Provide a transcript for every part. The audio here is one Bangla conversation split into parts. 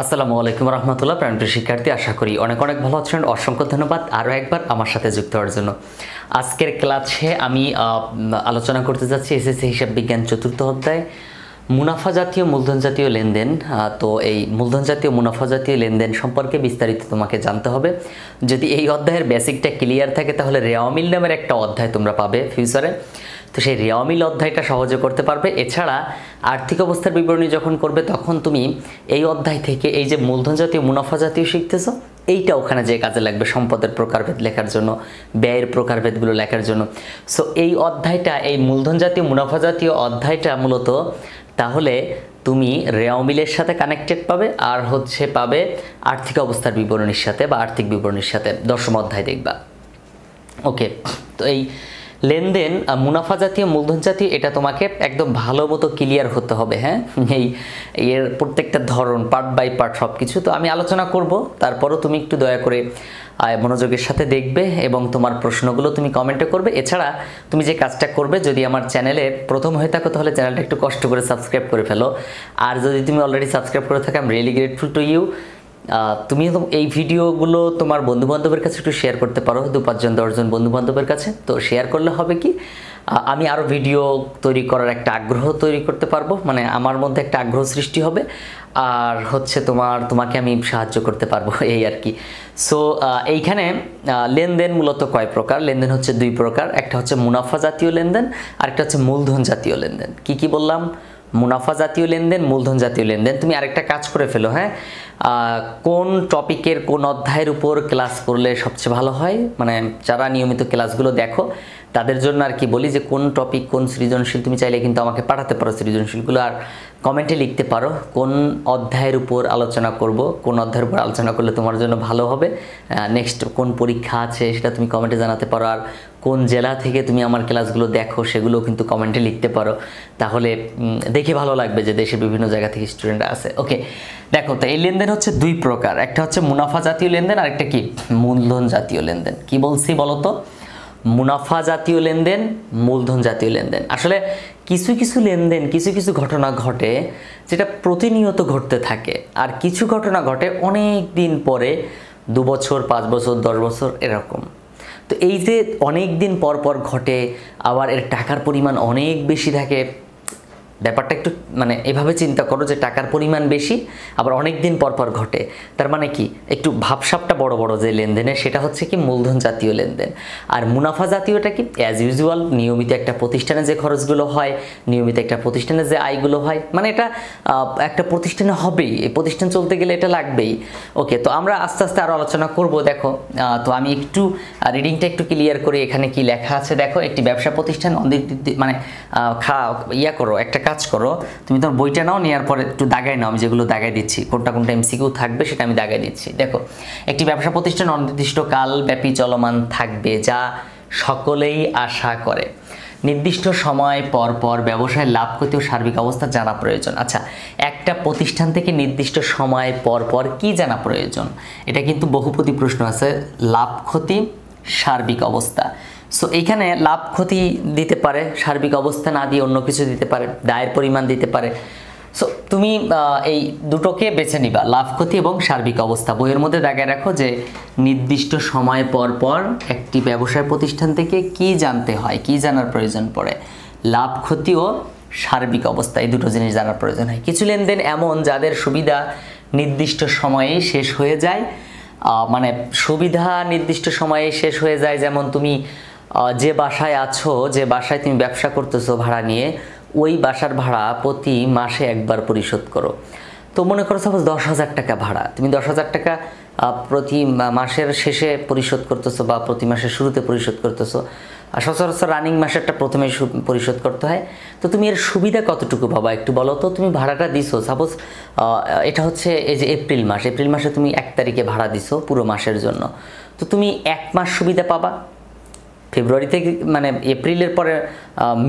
আসসালামু আলাইকুম রহমতুল্লাহ। প্রাণপ্রিয় শিক্ষার্থী, আশা করি অনেক অনেক ভালো আছেন। অসংখ্য ধন্যবাদ আরও একবার আমার সাথে যুক্ত হওয়ার জন্য। আজকের ক্লাসে আমি আলোচনা করতে যাচ্ছি এসএসসি হিসাব বিজ্ঞান চতুর্থ অধ্যায় মুনাফা জাতীয় মূলধন জাতীয় লেনদেন। তো এই মূলধন জাতীয় মুনাফা জাতীয় লেনদেন সম্পর্কে বিস্তারিত তোমাকে জানতে হবে। যদি এই অধ্যায়ের বেসিকটা ক্লিয়ার থাকে তাহলে রেওয়ামিল নামের একটা অধ্যায় তোমরা পাবে ফিউচারে। তো সেই রেওয়ামিল অধ্যায়টা সহজে করতে পারবে। এছাড়া আর্থিক অবস্থার বিবরণী যখন করবে তখন তুমি এই অধ্যায় থেকে এই যে মূলধন জাতীয় মুনাফা জাতীয় শিখতেছো, এইটা ওখানে যে কাজে লাগবে সম্পদের প্রকারভেদ লেখার জন্য, ব্যয়ের প্রকারভেদগুলো লেখার জন্য। সো এই অধ্যায়টা, এই মূলধন জাতীয় মুনাফা জাতীয় অধ্যায়টা মূলত তাহলে তুমি রেওয়ামিলের সাথে কানেক্টেড পাবে, আর পাবে আর্থিক অবস্থার বিবরণীর সাথে বা আর্থিক বিবরণীর সাথে। দশম অধ্যায় দেখবা। ওকে, তো এই লেনদেন মুনাফা জাতীয় মূলধন জাতীয় এটা তোমাকে একদম ভালো মতো ক্লিয়ার হতে হবে। হ্যাঁ, এর প্রত্যেকটা ধরন পার্ট বাই পার্ট সব কিছু তো আমি আলোচনা করব। তারপরও তুমি একটু দয়া করে মনোযোগের সাথে দেখবে এবং তোমার প্রশ্নগুলো তুমি কমেন্টে করবে। এছাড়া তুমি যে কাজটা করবে, যদি আমার চ্যানেলে প্রথম হয়ে থাকো তাহলে চ্যানেলটা একটু কষ্ট করে সাবস্ক্রাইব করে ফেলো। আর যদি তুমি অলরেডি সাবস্ক্রাইব করে থাকো, I am really grateful to you. তুমি এই ভিডিওগুলো তোমার বন্ধুবান্ধবের কাছে একটু শেয়ার করতে পারো, 2-5 জন 10 জন বন্ধুবান্ধবের কাছে। তো শেয়ার করলে হবে কি, আমি আরও ভিডিও তৈরি করার একটা আগ্রহ তৈরি করতে পারবো, মানে আমার মধ্যে একটা আগ্রহ সৃষ্টি হবে, আর তোমাকে আমি সাহায্য করতে পারবো, এই আর কি। সো এইখানে লেনদেন মূলত কয় প্রকার? লেনদেন হচ্ছে 2 প্রকার। একটা হচ্ছে মুনাফা জাতীয় লেনদেন, আর একটা হচ্ছে মূলধন জাতীয় লেনদেন। কি বললাম? মুনাফা জাতীয় লেনদেন, মূলধন জাতীয় লেনদেন। তুমি আরেকটা কাজ করে ফেলো, হ্যাঁ, কোন টপিকের কোন অধ্যায়ের উপর ক্লাস করলে সবচেয়ে ভালো হয়, মানে যারা নিয়মিত ক্লাসগুলো দেখো তাদের জন্য আর কি বলি যে কোন টপিক, কোন সৃজনশীল তুমি চাইলে কিন্তু আমাকে পাঠাতে পারো সৃজনশীলগুলো, আর কমেন্টে লিখতে পারো কোন অধ্যায়ের উপর আলোচনা করব, কোন অধ্যায়ের উপর আলোচনা করলে তোমার জন্য ভালো হবে, নেক্সট কোন পরীক্ষা আছে সেটা তুমি কমেন্টে জানাতে পারো, আর কোন জেলা থেকে তুমি আমার ক্লাসগুলো দেখো সেগুলো কিন্তু কমেন্টে লিখতে পারো। তাহলে দেখে ভালো লাগবে যে দেশের বিভিন্ন জায়গা থেকে স্টুডেন্টরা আছে। ওকে, দেখো, তো এই লেনদেন হচ্ছে 2 প্রকার। একটা হচ্ছে মুনাফা জাতীয় লেনদেন, আর একটা কি মূলধন জাতীয় লেনদেন। কি বলছি বলো তো? মুনাফা জাতীয় লেনদেন, মূলধন জাতীয় লেনদেন। আসলে কিছু কিছু লেনদেন, কিছু কিছু ঘটনা ঘটে যেটা প্রতিনিয়ত ঘটতে থাকে, আর কিছু ঘটনা ঘটে অনেক দিন পরে, 2 বছর, 5 বছর, 10 বছর এরকম। তো এই যে অনেক দিন পর পর ঘটে, আবার এর টাকার পরিমাণ অনেক বেশি থাকে, ব্যাপারটা একটু মানে এভাবে চিন্তা করো যে টাকার পরিমাণ বেশি, আবার অনেক দিন পর পর ঘটে। তার মানে কি, একটু ভাবসাবটা বড় বড় যে লেনদেনে, সেটা হচ্ছে কি মূলধন জাতীয় লেনদেন। আর মুনাফা জাতীয়টা কি, অ্যাজ ইউজুয়াল নিয়মিত একটা প্রতিষ্ঠানে যে খরচগুলো হয়, নিয়মিত একটা প্রতিষ্ঠানে যে আয়গুলো হয়, মানে এটা একটা প্রতিষ্ঠানে হবেই, এই প্রতিষ্ঠান চলতে গেলে এটা লাগবেই। ওকে, তো আমরা আস্তে আস্তে আরও আলোচনা করব। দেখো, তো আমি একটু রিডিংটা একটু ক্লিয়ার করে এখানে কি লেখা আছে দেখো। একটি ব্যবসা প্রতিষ্ঠান মানে করো, একটা কাজ করো, তুমি তোমার বইটা নাও, নেওয়ার পরে একটু দাগাই নাও, আমি যেগুলো দাগাই দিচ্ছি, কোনটা কোনটা এমসিকিউ থাকবে সেটা আমি দাগাই দিচ্ছি। দেখো, একটি ব্যবসা প্রতিষ্ঠান অনির্দিষ্ট কালব্যাপী চলমান থাকবে, যা সকলেই আশা করে। নির্দিষ্ট সময় পর পর ব্যবসায় লাভ ক্ষতি ও সার্বিক অবস্থা জানা প্রয়োজন। আচ্ছা, একটা প্রতিষ্ঠান থেকে নির্দিষ্ট সময় পর পর কি জানা প্রয়োজন? এটা কিন্তু বহুপদী প্রশ্ন আছে, লাভ ক্ষতি, সার্বিক অবস্থা। সো এইখানে লাভ ক্ষতি দিতে পারে, সার্বিক অবস্থা না দিয়ে অন্য কিছু দিতে পারে, দায়ের পরিমাণ দিতে পারে। সো তুমি এই দুটোকে বেছে নিবা, লাভ ক্ষতি এবং সার্বিক অবস্থা। বইয়ের মধ্যে দাগায় রাখো যে নির্দিষ্ট সময় পর পর একটি ব্যবসায় প্রতিষ্ঠান থেকে কি জানতে হয়, কি জানার প্রয়োজন পড়ে, লাভ ক্ষতি ও সার্বিক অবস্থা, এই দুটো জিনিস জানার প্রয়োজন হয়। কিছু লেনদেন এমন যাদের সুবিধা নির্দিষ্ট সময়েই শেষ হয়ে যায়, মানে সুবিধা নির্দিষ্ট সময়ে শেষ হয়ে যায়। যেমন তুমি যে বাসায় আছো, যে বাসায় তুমি ব্যবসা করতেছো ভাড়া নিয়ে, ওই বাসার ভাড়া প্রতি মাসে একবার পরিশোধ করো। তো মনে করো সাপোজ 10,000 টাকা ভাড়া, তুমি 10,000 টাকা প্রতি মাসের শেষে পরিশোধ করতেছো বা প্রতি মাসের শুরুতে পরিশোধ করতেছো, আর সচরাচর রানিং মাসেরটা প্রথমে পরিশোধ করতে হয়। তো তুমি এর সুবিধা কতটুকু পাবা একটু বলো তো? তুমি ভাড়াটা দিছো, সাপোজ এটা হচ্ছে এই যে এপ্রিল মাসে তুমি 1 তারিখে ভাড়া দিছো পুরো মাসের জন্য, তো তুমি 1 মাস সুবিধা পাবা। ফেব্রুয়ারি থেকে মানে এপ্রিলের পরে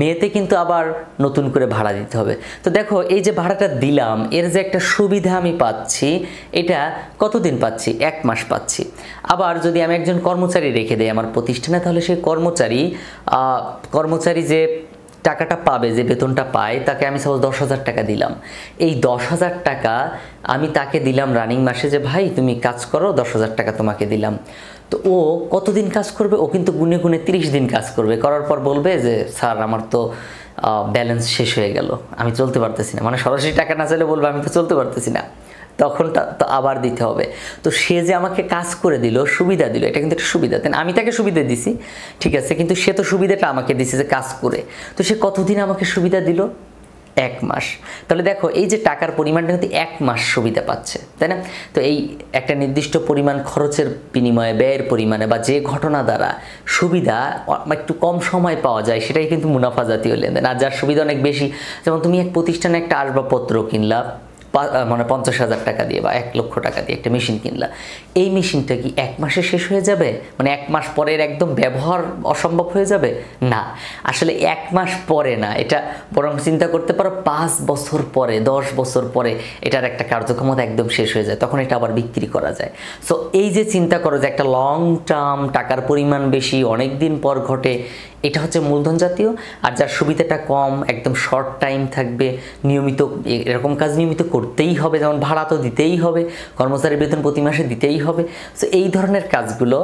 মেতে কিন্তু আবার নতুন করে ভাড়া দিতে হবে। তো দেখো, এই যে ভাড়াটা দিলাম, এর যে একটা সুবিধা আমি পাচ্ছি, এটা কতদিন পাচ্ছি? 1 মাস পাচ্ছি। আবার যদি আমি একজন কর্মচারী রেখে দেই আমার প্রতিষ্ঠানে, তাহলে সেই কর্মচারী যে টাকাটা পাবে, যে বেতনটা পায়, তাকে আমি সাপোজ 10,000 টাকা দিলাম। এই 10,000 টাকা আমি তাকে দিলাম রানিং মাসে, যে ভাই তুমি কাজ করো, 10,000 টাকা তোমাকে দিলাম। তো ও কতদিন কাজ করবে? ও কিন্তু গুনে গুনে 30 দিন কাজ করবে। করার পর বলবে যে স্যার আমার তো ব্যালেন্স শেষ হয়ে গেল, আমি চলতে পারতেছি না। মানে সরাসরি টাকা না চাইলে বলবে আমি তো চলতে পারতেছি না, তখন তো আবার দিতে হবে। তো সে যে আমাকে কাজ করে দিল, সুবিধা দিল, এটা কিন্তু একটা সুবিধা, তাই না? আমি তাকে সুবিধা দিছি, ঠিক আছে, কিন্তু সে তো সুবিধাটা আমাকে দিছে যে কাজ করে। তো সে কতদিন আমাকে সুবিধা দিল? 1 মাস। তাহলে দেখো এই যে টাকার পরিমাণটা কিন্তু 1 মাস সুবিধা পাচ্ছে, তাই না? তো এই একটা নির্দিষ্ট পরিমাণ খরচের বিনিময়ে, ব্যয়ের পরিমাণে, বা যে ঘটনা দ্বারা সুবিধা একটু কম সময় পাওয়া যায়, সেটাই কিন্তু মুনাফা জাতীয় লেনদেন। আর যার সুবিধা অনেক বেশি, যেমন তুমি এক প্রতিষ্ঠানে একটা আসবাবপত্র কিনলা, মানে 50,000 টাকা দিয়ে বা 1 লক্ষ টাকা দিয়ে একটা মেশিন কিনলা। এই মেশিনটা কি 1 মাসে শেষ হয়ে যাবে? মানে 1 মাস পরের একদম ব্যবহার অসম্ভব হয়ে যাবে? না, আসলে 1 মাস পরে না, এটা বরং চিন্তা করতে পারো 5 বছর পরে, 10 বছর পরে এটার একটা কার্যক্ষমতা একদম শেষ হয়ে যায়, তখন এটা আবার বিক্রি করা যায়। সো এই যে চিন্তা করো যে একটা লং টার্ম, টাকার পরিমাণ বেশি, অনেক দিন পর ঘটে, এটা হচ্ছে মূলধন জাতীয়। আর যার সুবিধাটা কম, একদম শর্ট টাইম থাকবে, নিয়মিত এরকম কাজ নিয়মিত করতেই হবে, যেমন ভাড়া তো দিতেই হবে, কর্মচারী বেতন প্রতি মাসে দিতেই হবে। সো এই ধরনের কাজগুলো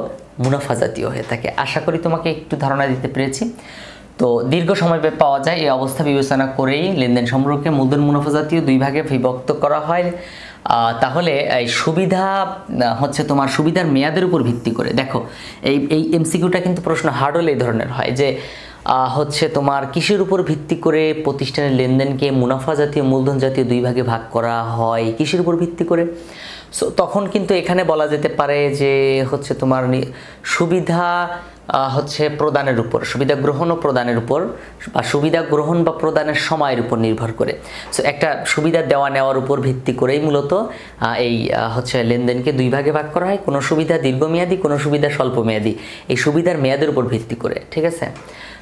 মুনাফা জাতীয় হয়ে থাকে। আশা করি তোমাকে একটু ধারণা দিতে পেরেছি। তো দীর্ঘ সময় পাওয়া যায়, এই অবস্থা বিবেচনা করেই লেনদেন সমূহকে মূলধন মুনাফা জাতীয় 2 ভাগে বিভক্ত করা হয়। তাহলে এই সুবিধা হচ্ছে তোমার সুবিধার মেয়াদের উপর ভিত্তি করে। দেখো এই এমসিকিউটা কিন্তু প্রশ্ন হার্ড হলে এই ধরনের হয়, যে হচ্ছে তোমার কিসের উপর ভিত্তি করে প্রতিষ্ঠানের লেনদেনকে মুনাফা জাতীয় মূলধন জাতীয় 2 ভাগে ভাগ করা হয়, কিসের উপর ভিত্তি করে? সো তখন কিন্তু এখানে বলা যেতে পারে যে হচ্ছে তোমার সুবিধা হচ্ছে প্রদানের উপর, সুবিধা গ্রহণ ও প্রদানের উপর, বা সুবিধা গ্রহণ বা প্রদানের সময়ের উপর নির্ভর করে। সো একটা সুবিধা দেওয়া নেওয়ার উপর ভিত্তি করেই মূলত এই হচ্ছে লেনদেনকে 2 ভাগে ভাগ করা হয়। কোনো সুবিধা দীর্ঘমেয়াদী, কোনো সুবিধা স্বল্পমেয়াদী, এই সুবিধার মেয়াদের উপর ভিত্তি করে, ঠিক আছে?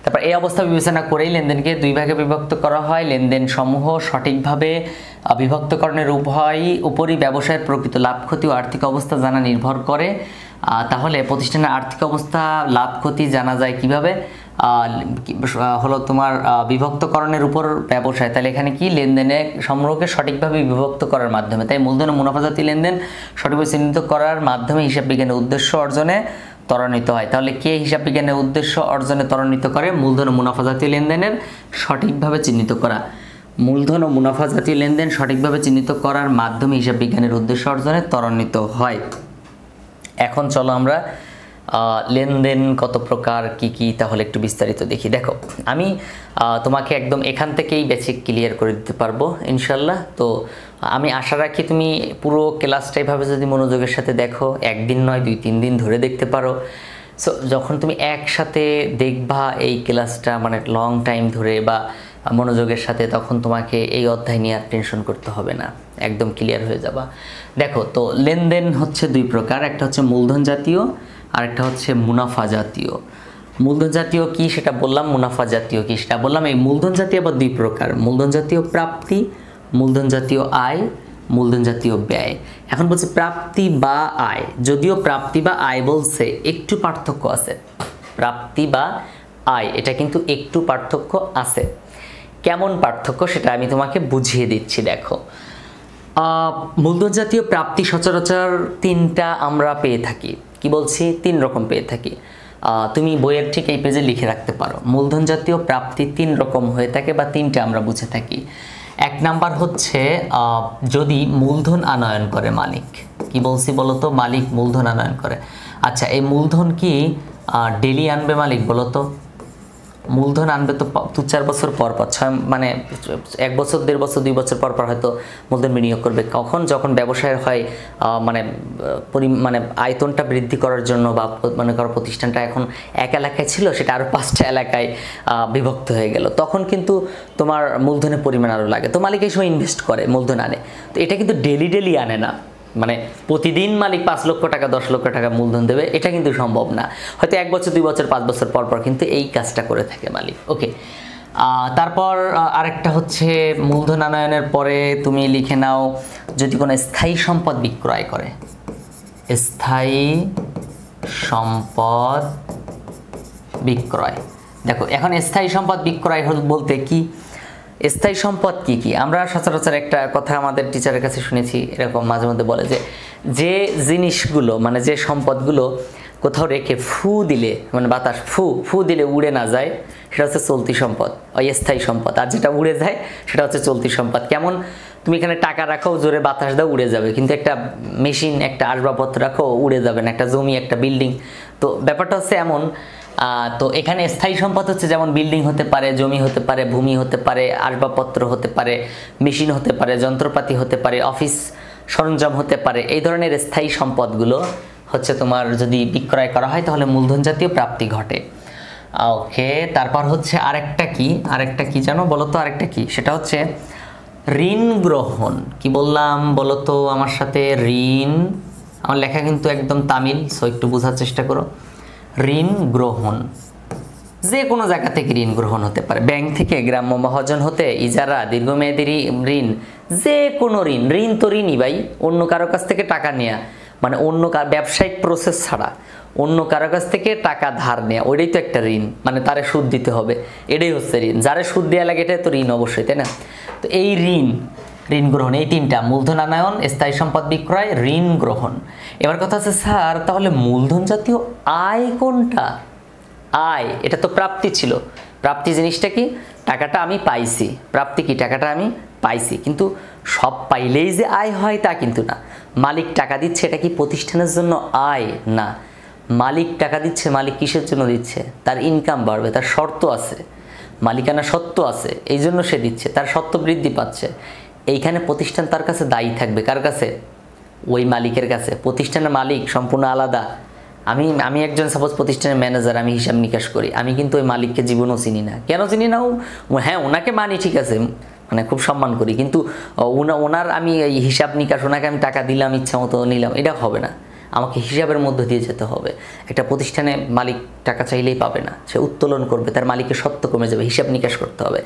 তারপর এই অবস্থা বিবেচনা করেই লেনদেনকে 2 ভাগে বিভক্ত করা হয়। লেনদেন সমূহ সঠিকভাবে বিভক্তকরণের উপরই ব্যবসায়ের প্রকৃত লাভ ক্ষতি ও আর্থিক অবস্থা জানা নির্ভর করে। তাহলে প্রতিষ্ঠানের আর্থিক অবস্থা, লাভ ক্ষতি জানা যায় কিভাবে? হলো তোমার বিভক্তকরণের উপর ব্যবসায়। তাহলে এখানে কি? লেনদেনের সমূহকে সঠিকভাবে বিভক্ত করার মাধ্যমে। তাই মূলধন ও মুনাফাজাতীয় লেনদেন সঠিকভাবে চিহ্নিত করার মাধ্যমে হিসাব বিজ্ঞানের উদ্দেশ্য অর্জনে ত্বরান্বিত হয়। তাহলে কে হিসাব বিজ্ঞানের উদ্দেশ্য অর্জনে ত্বরান্বিত করে? মূলধন ও মুনাফা জাতীয় লেনদেনের সঠিকভাবে চিহ্নিত করা। মূলধন ও মুনাফা জাতীয় লেনদেন সঠিকভাবে চিহ্নিত করার মাধ্যমে হিসাব বিজ্ঞানের উদ্দেশ্য অর্জনে ত্বরান্বিত হয়। এখন চলো আমরা লেনদেন কত প্রকার, কি কি, তাহলে একটু বিস্তারিত দেখি। দেখো আমি তোমাকে একদম এখান থেকেই বেসিক ক্লিয়ার করে দিতে পারবো ইনশাল্লাহ। তো আমি আশা রাখি তুমি পুরো ক্লাসটা এভাবে যদি মনোযোগের সাথে দেখো, একদিন নয় 2-3 দিন ধরে দেখতে পারো। সো যখন তুমি একসাথে দেখবা এই ক্লাসটা, মানে লং টাইম ধরে বা মনোযোগের সাথে, তখন তোমাকে এই অধ্যায় নিয়ে আর টেনশন করতে হবে না, একদম ক্লিয়ার হয়ে যাবা। দেখো তো লেনদেন হচ্ছে 2 প্রকার, একটা হচ্ছে মূলধন জাতীয় আর একটা হচ্ছে মুনাফা জাতীয়। মূলধন জাতীয় কি সেটা বললাম, মুনাফা জাতীয় কি সেটা বললাম। এই মূলধন জাতীয় আবার 2 প্রকার, মূলধন জাতীয় প্রাপ্তি, মূলধন জাতীয় আয়, মূলধন জাতীয় ব্যয়। এখন বলছে প্রাপ্তি বা আয়, যদিও প্রাপ্তি বা আয় বলছে একটু পার্থক্য আছে, প্রাপ্তি বা আয় এটা কিন্তু একটু পার্থক্য আছে। কেমন পার্থক্য সেটা আমি তোমাকে বুঝিয়ে দিচ্ছি। দেখো মূলধন জাতীয় প্রাপ্তি সচরাচর 3টা আমরা পেয়ে থাকি। কি বলছি? 3 রকম পেয়ে থাকি। তুমি বইয়ের ঠিক এই পেজে লিখে রাখতে পারো, মূলধন জাতীয় প্রাপ্তি 3 রকম হয়ে থাকে বা 3টা আমরা বুঝে থাকি। 1 নাম্বার হচ্ছে যদি মূলধন আনয়ন করে মালিক। কি বলছি বলো তো? মালিক মূলধন আনয়ন করে। আচ্ছা, এই মূলধন কি ডেলি আনবে মালিক বলো তো? মূলধন আনবে তো 2-4 বছর পর পর, মানে 1 বছর 1.5 বছর 2 বছর পর পর হয়তো মূলধন বিনিয়োগ করবে। কখন? যখন ব্যবসায়ের হয় মানে আয়তনটা বৃদ্ধি করার জন্য, বা মনে করো প্রতিষ্ঠানটা এখন এক এলাকায় ছিল, সেটা আরও 5টা এলাকায় বিভক্ত হয়ে গেল, তখন কিন্তু তোমার মূলধনের পরিমাণ আরও লাগে। তো মালিক এই সময় ইনভেস্ট করে, মূলধন আনে। তো এটা কিন্তু ডেলি আনে না, মানে প্রতিদিন মালিক 5 লক্ষ টাকা 10 লক্ষ টাকা মূলধন দেবে, এটা কিন্তু সম্ভব না। হয়তো 1 বছর 2 বছর 5 বছর পর পর কিন্তু এই কাজটা করে থাকে মালিক। ওকে, তারপর আরেকটা হচ্ছে মূলধন আনয়নের পরে তুমি লিখে নাও, যদি কোনো স্থায়ী সম্পদ বিক্রয় করে, স্থায়ী সম্পদ বিক্রয়, দেখো এখন স্থায়ী সম্পদ বিক্রয় বলতে কি, স্থায়ী সম্পদ কি কি? আমরা সচরাচর একটা কথা আমাদের টিচারের কাছে শুনেছি, এরকম মাঝে মধ্যে বলে যে জিনিসগুলো মানে যে সম্পদগুলো কোথাও রেখে ফু দিলে মানে বাতাস ফু দিলে উড়ে না যায়, সেটা হচ্ছে চলতি সম্পদ, স্থায়ী সম্পদ। আর যেটা উড়ে যায় সেটা হচ্ছে চলতি সম্পদ। কেমন? তুমি এখানে টাকা রাখো, জোরে বাতাস দাও উড়ে যাবে, কিন্তু একটা মেশিন, একটা আসবাবপত্র রাখো উড়ে যাবে না, একটা জমি, একটা বিল্ডিং। তো ব্যাপারটা হচ্ছে এমন। তো এখানে স্থায়ী সম্পদ হচ্ছে যেমন বিল্ডিং হতে পারে, জমি হতে পারে, ভূমি হতে পারে, আসবাবপত্র হতে পারে, মেশিন হতে পারে, যন্ত্রপাতি হতে পারে, অফিস সরঞ্জাম হতে পারে। এই ধরনের স্থায়ী সম্পদগুলো হচ্ছে তোমার যদি বিক্রয় করা হয় তাহলে মূলধন জাতীয় প্রাপ্তি ঘটে। ওকে, তারপর হচ্ছে আরেকটা কি জানো বলো তো? আরেকটা কি? সেটা হচ্ছে ঋণ গ্রহণ। কি বললাম বলো তো আমার সাথে? ঋণ, আমার লেখা কিন্তু একদম তামিল, সো একটু বোঝার চেষ্টা করো। ঋণ গ্রহণ, যে কোনো জায়গা থেকে ঋণ গ্রহণ হতে পারে, ব্যাংক থেকে, গ্রাম্য মহাজন হতে, ইজারা, দীর্ঘমেয়াদী ঋণ, যে কোনো ঋণ তো ঋণই ভাই। অন্য কারো কাছ থেকে টাকা নেওয়া মানে অন্য ব্যবসায়িক প্রসেস ছাড়া অন্য কারো কাছ থেকে টাকা ধার নেওয়া, ওইটাই তো একটা ঋণ, মানে তারে সুদ দিতে হবে, এটাই হচ্ছে ঋণ। যারে সুদ দেওয়া লাগে এটাই তো ঋণ অবশ্যই, তাই না? তো এই ঋণ গ্রহণ, এই তিনটা, মূলধন আনয়ন, স্থায়ী সম্পদ বিক্রয়, ঋণ গ্রহণ। এবার কথা আছে স্যার তাহলে মূলধন জাতীয় আয় কোনটা? আয়, এটা তো প্রাপ্তি ছিল। প্রাপ্তি জিনিসটা কি? টাকাটা আমি পাইছি। প্রাপ্তি কি? টাকাটা আমি পাইছি। কিন্তু সব পাইলেই যে আয় হয় তা কিন্তু না। মালিক টাকা দিচ্ছে, এটা কি প্রতিষ্ঠানের জন্য আয়? না। মালিক টাকা দিচ্ছে, মালিক কিসের জন্য দিচ্ছে? তার ইনকাম বাড়বে, তার শর্ত আছে, মালিকানা সত্ত্ব আছে, এই জন্য সে দিচ্ছে, তার সত্ত্ব বৃদ্ধি পাচ্ছে। এইখানে প্রতিষ্ঠান তার কাছে দায়ী থাকবে। কার কাছে? ওই মালিকের কাছে। প্রতিষ্ঠানের মালিক সম্পূর্ণ আলাদা। আমি একজন সাপোজ প্রতিষ্ঠানের ম্যানেজার, আমি হিসাব নিকাশ করি, আমি কিন্তু ওই মালিককে জীবনও চিনি না। কেন চিনি না? হ্যাঁ ওনাকে মানি, ঠিক আছে, মানে খুব সম্মান করি, কিন্তু ওনার আমি এই হিসাব নিকাশ, ওনাকে আমি টাকা দিলাম, ইচ্ছা মতো নিলাম, এটা হবে না। আমাকে হিসাবের মধ্য দিয়ে যেতে হবে। একটা প্রতিষ্ঠানে মালিক টাকা চাইলেই পাবে না, সে উত্তোলন করবে, তার মালিকের সত্ত্ব কমে যাবে, হিসাব নিকাশ করতে হবে।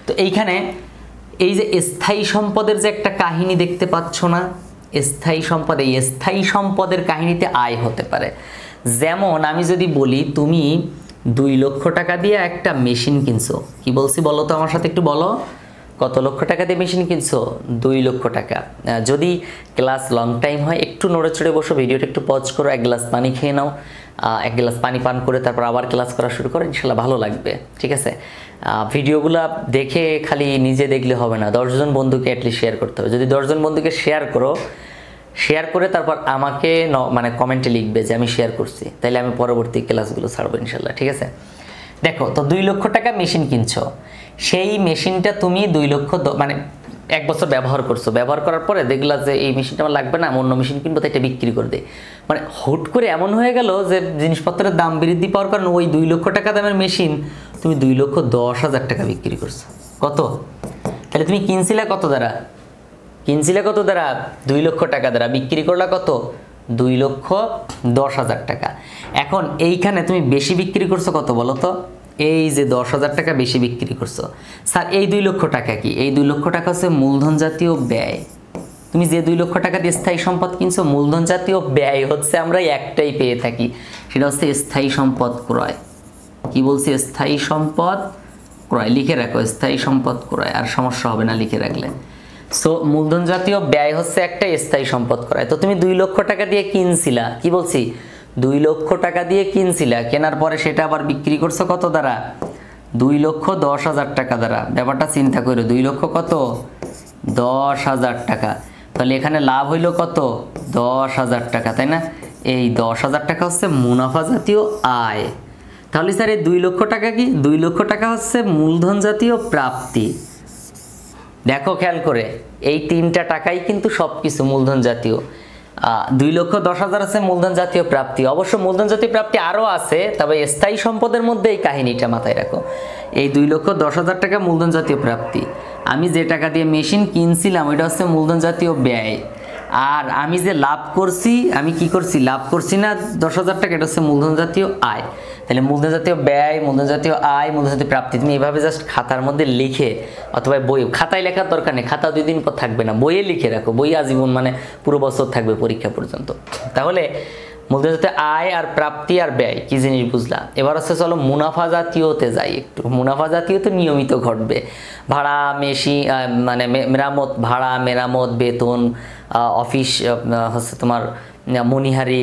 তো এইখানে এই যে স্থায়ী সম্পদের যে একটা কাহিনী দেখতে পাচ্ছ না, স্থায়ী সম্পদ, এই স্থায়ী সম্পদের কাহিনীতে আয় হতে পারে। যেমন আমি যদি বলি তুমি 2 লক্ষ টাকা দিয়ে একটা মেশিন কিনছো, কি বলছি বলো তো আমার সাথে একটু বলো, কত লক্ষ টাকা দিয়ে মেশিন কিনছো? 2 লক্ষ টাকা। যদি ক্লাস লং টাইম হয় একটু নড়ে চড়ে বসো, ভিডিওটা একটু পজ করো, 1 গ্লাস পানি খেয়ে নাও, 1 গ্লাস পানি পান করে তারপর আবার ক্লাস করা শুরু করো, ইনশাল্লাহ ভালো লাগবে, ঠিক আছে? ভিডিওগুলো দেখে খালি নিজে দেখলে হবে না, 10 জন বন্ধুকে অ্যাটলিস্ট শেয়ার করতে হবে। যদি 10 জন বন্ধুকে শেয়ার করে তারপর আমাকে মানে কমেন্টে লিখবে যে আমি শেয়ার করছি, তাইলে আমি পরবর্তী ক্লাসগুলো ছাড়বো ইনশাল্লাহ, ঠিক আছে? দেখো তো 2 লক্ষ টাকা মেশিন কিনছো, সেই মেশিনটা তুমি 2 লক্ষ মানে 1 বছর ব্যবহার করছো, ব্যবহার করার পরে দেখলা যে এই মেশিনটা আমার লাগবে না, আমি অন্য মেশিন কিনবো, তাই এটা বিক্রি করে দেয়। মানে হুট করে এমন হয়ে গেল যে জিনিসপত্রের দাম বৃদ্ধি পাওয়ার কারণে ওই 2 লক্ষ টাকা দামের মেশিন তুমি 2,10,000 টাকা বিক্রি করছো। কত? তাহলে তুমি কিনছিলে কত দ্বারা? 2 লক্ষ টাকা দ্বারা, বিক্রি করলা কত? 2,10,000 টাকা। এখন এইখানে তুমি বেশি বিক্রি করছো কত বলো তো? এই যে 10,000 টাকা বেশি বিক্রি করছো। স্যার এই 2 লক্ষ টাকা কি? এই 2 লক্ষ টাকা হচ্ছে মূলধন জাতীয় ব্যয়। তুমি যে 2 লক্ষ টাকা দিয়ে স্থায়ী সম্পদ কিনছো, মূলধন জাতীয় ব্যয় হচ্ছে আমরা একটাই পেয়ে থাকি, সেটা হচ্ছে স্থায়ী সম্পদ ক্রয়। কি বলছি? স্থায়ী সম্পদ ক্রয়, লিখে রাখো, স্থায়ী সম্পদ ক্রয়, আর সমস্যা হবে না লিখে রাখলে। সো মূলধন জাতীয় ব্যয় হচ্ছে একটা, স্থায়ী সম্পদ ক্রয়। তো তুমি 2 লক্ষ টাকা দিয়ে কিনছিলা, কি বলছি? 2 লক্ষ টাকা দিয়ে কিনছিলা, কেনার পরে সেটা আবার বিক্রি করছো কত দ্বারা? 2,10,000 টাকা দ্বারা। ব্যাপারটা চিন্তা করো, 2 লক্ষ কত? 10,000 টাকা। তাহলে এখানে লাভ হইল কত? 10,000 টাকা, তাই না? এই 10,000 টাকা হচ্ছে মুনাফা জাতীয় আয়। তাহলে স্যার এই 2 লক্ষ টাকা কি? 2 লক্ষ টাকা হচ্ছে মূলধন জাতীয় প্রাপ্তি। দেখো খেয়াল করে, এই 3টা টাকাই কিন্তু সব কিছু মূলধন জাতীয়। 2,10,000 আছে মূলধন জাতীয় প্রাপ্তি। অবশ্য মূলধন জাতীয় প্রাপ্তি আরও আছে, তবে স্থায়ী সম্পদের মধ্যে এই কাহিনীটা মাথায় রাখো। এই 2,10,000 টাকা মূলধন জাতীয় প্রাপ্তি। আমি যে টাকা দিয়ে মেশিন কিনছিলাম ওইটা হচ্ছে মূলধন জাতীয় ব্যয়। আর আমি যে লাভ করছি, আমি কি করছি? লাভ করছি না 10,000 টাকা, এটা হচ্ছে মূলধন জাতীয় আয়। তাহলে মূলধন জাতীয় ব্যয়, মূলধন জাতীয় আয়, মূলধন জাতীয় প্রাপ্তি তুমি এভাবে জাস্ট খাতার মধ্যে লিখে, অথবা বই, খাতায় লেখার দরকার নেই, খাতা 2 দিন পর থাকবে না, বইয়ে লিখে রাখো। বই আজীবন মানে পুরো বছর থাকবে পরীক্ষা পর্যন্ত। তাহলে মূলধন জাতীয় আয় আর প্রাপ্তি আর ব্যয় কি জিনিস বুঝলা। এবার হচ্ছে চলো মুনাফা জাতীয়তে যাই একটু। মুনাফা জাতীয় তো নিয়মিত ঘটবে, ভাড়া মানে মেরামত, ভাড়া মেরামত, বেতন, অফিস হচ্ছে তোমার মণিহারি,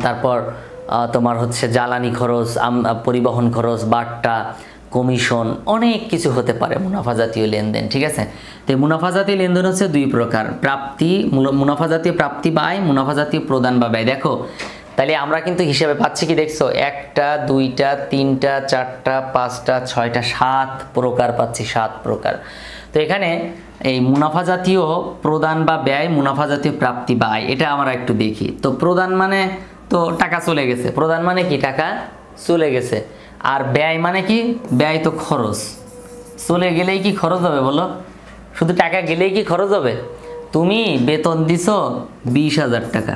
তারপর তোমার হচ্ছে জ্বালানি খরচ, পরিবহন খরচ, বাট্টা, কমিশন, অনেক কিছু হতে পারে মুনাফা জাতীয় লেনদেন। ঠিক আছে, তো মুনাফা জাতীয় লেনদেন হচ্ছে দুই প্রকার, প্রাপ্তি, মুনাফা জাতীয় প্রাপ্তি বা আয়, মুনাফা জাতীয় প্রদান বা ব্যয়। দেখো তাহলে আমরা কিন্তু হিসাবে পাচ্ছি কি দেখছো, একটা দুইটা তিনটা চারটা পাঁচটা ছয়টা, 7 প্রকার পাচ্ছি, 7 প্রকার। তো এখানে এই মুনাফা জাতীয় প্রদান বা ব্যয়, মুনাফা জাতীয় প্রাপ্তি বা আয়, এটা আমরা একটু দেখি। তো প্রদান মানে তো টাকা চলে গেছে, প্রদান মানে কি টাকা চলে গেছে, আর ব্যয় মানে কি, ব্যয় তো খরচ, চলে গেলেই কি খরচ হবে বলো, শুধু টাকা গেলেই কি খরচ হবে। তুমি বেতন দিছো 20,000 টাকা,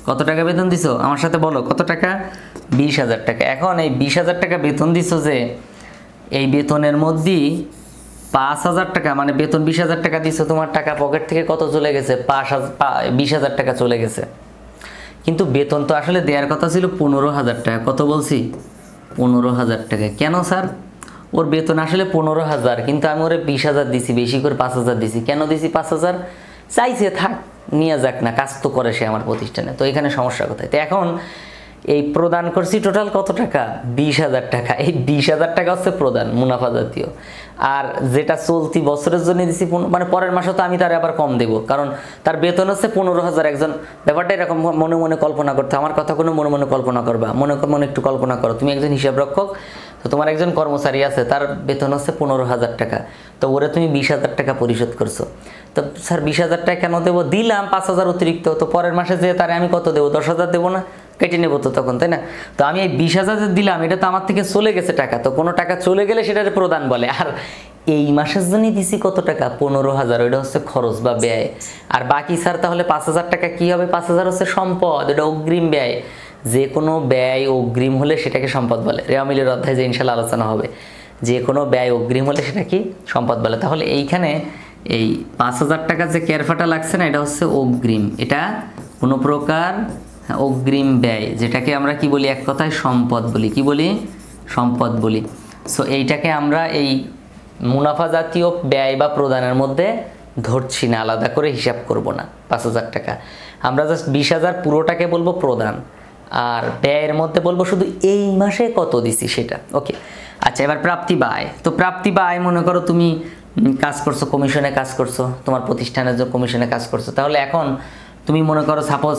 কত টাকা বেতন দিছো আমার সাথে বলো, কত টাকা, 20,000 টাকা। এখন এই 20,000 টাকা বেতন দিছো, যে এই বেতনের মধ্যেই 5,000 টাকা, মানে বেতন 20,000 টাকা দিছো, তোমার টাকা পকেট থেকে কত চলে গেছে, 20,000 টাকা চলে গেছে। কিন্তু বেতন তো আসলে দেওয়ার কথা ছিল 15,000 টাকা, কত বলছি, 15,000 টাকা। কেন স্যার, ওর বেতন আসলে 15,000, কিন্তু আমি ওরে 20,000 দিছি, বেশি করে 5,000 দিছি। কেন দিছি 5,000, চাইছে থাক নিয়ে যাক না, কাজ তো করে সে আমার প্রতিষ্ঠানে। তো এখানে সমস্যা কোথায়। তো এখন এই প্রদান করছি টোটাল কত টাকা, 20,000 টাকা। এই 20,000 টাকা হচ্ছে প্রদান, মুনাফা জাতীয়। আর যেটা চলতি বছরের জন্য দিছি, মানে পরের মাসে তো আমি তার আবার কম দেবো, কারণ তার বেতন হচ্ছে 15,000। একজন, ব্যাপারটা এরকম মনে মনে কল্পনা করতে, আমার কথা কোনো মনে মনে কল্পনা করবা, মনে মনে একটু কল্পনা করো, তুমি একজন হিসাব রক্ষক, তো তোমার একজন কর্মচারী আছে, তার বেতন হচ্ছে 15,000 টাকা, তো ওরে তুমি 20,000 টাকা পরিশোধ করছো। তো স্যার 20,000 টাকা কেন দেবো, দিলাম 5,000 অতিরিক্ত, তো পরের মাসে যে তারে আমি কত দেবো, 10,000 দেবো না, কেটে নেবো তো তখন, তাই না। তো আমি এই 20,000 দিলাম, এটা তো আমার থেকে চলে গেছে টাকা, তো কোনো টাকা চলে গেলে সেটার প্রদান বলে। আর এই মাসের জন্যই দিছি কত টাকা, 15,000, ওইটা হচ্ছে খরচ বা ব্যয়। আর বাকি স্যার তাহলে 5,000 টাকা কি হবে, 5,000 হচ্ছে সম্পদ, এটা অগ্রিম ব্যয়। যে কোনো ব্যয় অগ্রিম হলে সেটাকে সম্পদ বলে, রেওয়ামিলের অধ্যায়ে যে ইনশাল্লাহ আলোচনা হবে, যে কোনো ব্যয় অগ্রিম হলে সেটা কি সম্পদ বলে। তাহলে এইখানে এই 5,000 টাকা যে কেরফাটা লাগছে না, এটা হচ্ছে অগ্রিম, এটা কোনো প্রকার অগ্রিম ব্যয়, যেটাকে আমরা কি বলি, এক কথায় সম্পদ বলি। কি বলি, সম্পদ বলি। সো এইটাকে আমরা এই মুনাফা জাতীয় ব্যয় বা প্রদানের মধ্যে ধরছি না, আলাদা করে হিসাব করব না। 5,000 টাকা আমরা জাস্ট 20,000 পুরোটাকে বলবো প্রদান, আর ব্যয়ের মধ্যে বলবো শুধু এই মাসে কত দিছি সেটা। ওকে, আচ্ছা, এবার প্রাপ্তি বা আয়। তো প্রাপ্তি বা আয়, মনে করো তুমি কাজ করছো, কমিশনে কাজ করছো, তোমার প্রতিষ্ঠানের যে কমিশনে কাজ করছো, তাহলে এখন তুমি মনে করো সাপোজ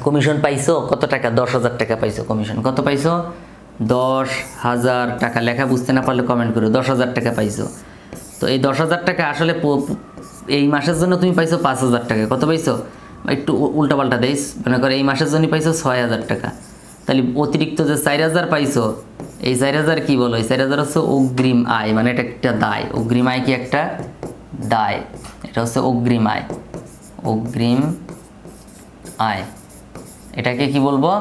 কমিশন পাইছো কত টাকা, 10,000 টাকা পাইছো কমিশন। কত পাইছো, 10,000 টাকা। লেখা বুঝতে না পারলে কমেন্ট করো, 10,000 টাকা পাইছো। তো এই 10,000 টাকা আসলে এই মাসের জন্য তুমি পাইছো 5,000 টাকা। কত পাইছো, একটু উল্টাপাল্টা দেইস, মনে করো এই মাসের জন্য পাইছো 6,000 টাকা। তাহলে অতিরিক্ত যে 4,000 পাইছো, এই 4,000 কি বলো, এই 4,000 হচ্ছে অগ্রিম আয়, মানে এটা একটা দায়। অগ্রিম আয় কি একটা দায়, এটা হচ্ছে অগ্রিম আয়। অগ্রিম আয় এটাকে কি বলবো,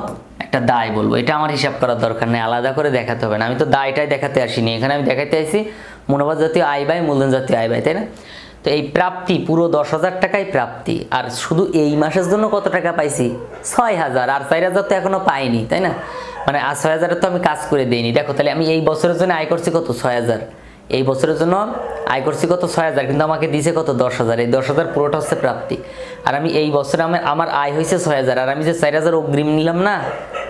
একটা দায় বলবো। এটা আমার হিসাব করার দরকার নেই, আলাদা করে দেখাতে হবে না, আমি তো দায়টাই দেখাতে আসিনি এখানে, আমি দেখাতে আসি মুনাফা জাতীয় আয় ব্যয়, মূলধন জাতীয় আয় ব্যয়, তাই না। তো এই প্রাপ্তি পুরো 10,000 টাকাই প্রাপ্তি, আর শুধু এই মাসের জন্য কত টাকা পাইছি, 6,000, আর 4,000 তো এখনো পাইনি, তাই না। মানে আর 6,000 তো আমি কাজ করে দিইনি। দেখো তাহলে আমি এই বছরের জন্য আয় করছি কত, 6,000। এই বছরের জন্য আয় করছি কত, 6,000, কিন্তু আমাকে দিয়েছে কত, 10,000। এই 10,000 পুরোটা হচ্ছে প্রাপ্তি। আর আমি এই বছরে আমার আয় হয়েছে 6,000, আর আমি যে 4,000 অগ্রিম নিলাম না,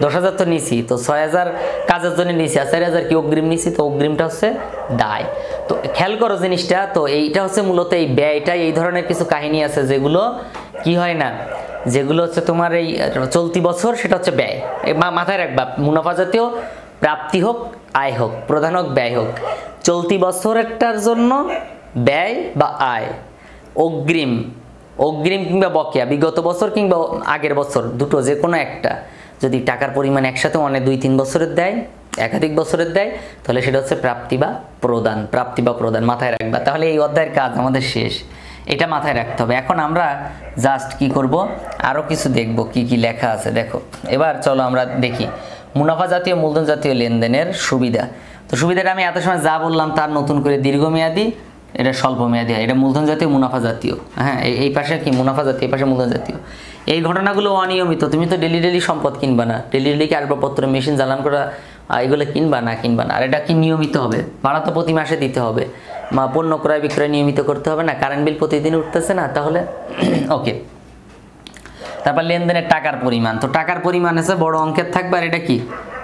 10,000 তো নিছি, তো 6,000 কাজের জন্য নিছি, আর 4,000 কি অগ্রিম নিছি, তো অগ্রিমটা হচ্ছে দায়। তো খেয়াল করো জিনিসটা। তো এইটা হচ্ছে মূলত এই ব্যয়টা, এই ধরনের কিছু কাহিনী আছে যেগুলো কি হয় না, যেগুলো হচ্ছে তোমার এই চলতি বছর, সেটা হচ্ছে ব্যয়। মাথায় রাখবা, মুনাফা জাতীয় প্রাপ্তি হোক, আয় হোক, প্রধান হোক, ব্যয় হোক, চলতি বছরেরটার জন্য ব্যয় বা আয়, অগ্রিম কিংবা বকেয়া, বিগত বছর কিংবা আগের বছর, দুটো যে কোনো একটা, যদি টাকার পরিমাণ একসাথে অনেক 2-3 বছরের দেয়, একাধিক বছরের দেয়, তাহলে সেটা হচ্ছে প্রাপ্তি বা প্রদান। প্রাপ্তি বা প্রদান মাথায় রাখবা। তাহলে এই অধ্যায়ের কাজ আমাদের শেষ, এটা মাথায় রাখতে হবে। এখন আমরা জাস্ট কি করব, আরও কিছু দেখব কি কি লেখা আছে। দেখো এবার চলো আমরা দেখি মুনাফা জাতীয় মূলধন জাতীয় লেনদেনের সুবিধা। তো সুবিধাটা আমি এত সময় যা বললাম তার নতুন করে দীর্ঘমেয়াদী এটা স্বল্প মেয়াদি হয়, এটা মূলধন জাতীয় মুনাফা জাতীয়। হ্যাঁ, এই পাশে কি মুনাফা জাতীয়, এই পাশে মূলধন জাতীয়। এই ঘটনাগুলো অনিয়মিত, তুমি তো ডেলি সম্পদ কিনবা না, ডেলি কি আসবাবপত্র মেশিন জ্বালান করা এগুলো কিনবা না। আর এটা কি নিয়মিত হবে, ভাড়া তো প্রতি মাসে দিতে হবে, পণ্য ক্রয় বিক্রয় নিয়মিত করতে হবে না, কারেন্ট বিল প্রতিদিন উঠতেছে না, তাহলে ওকে। তারপর লেনদেনের টাকার পরিমাণ, তো টাকার পরিমাণ আছে বড় অঙ্কের থাকবে, আর এটা কি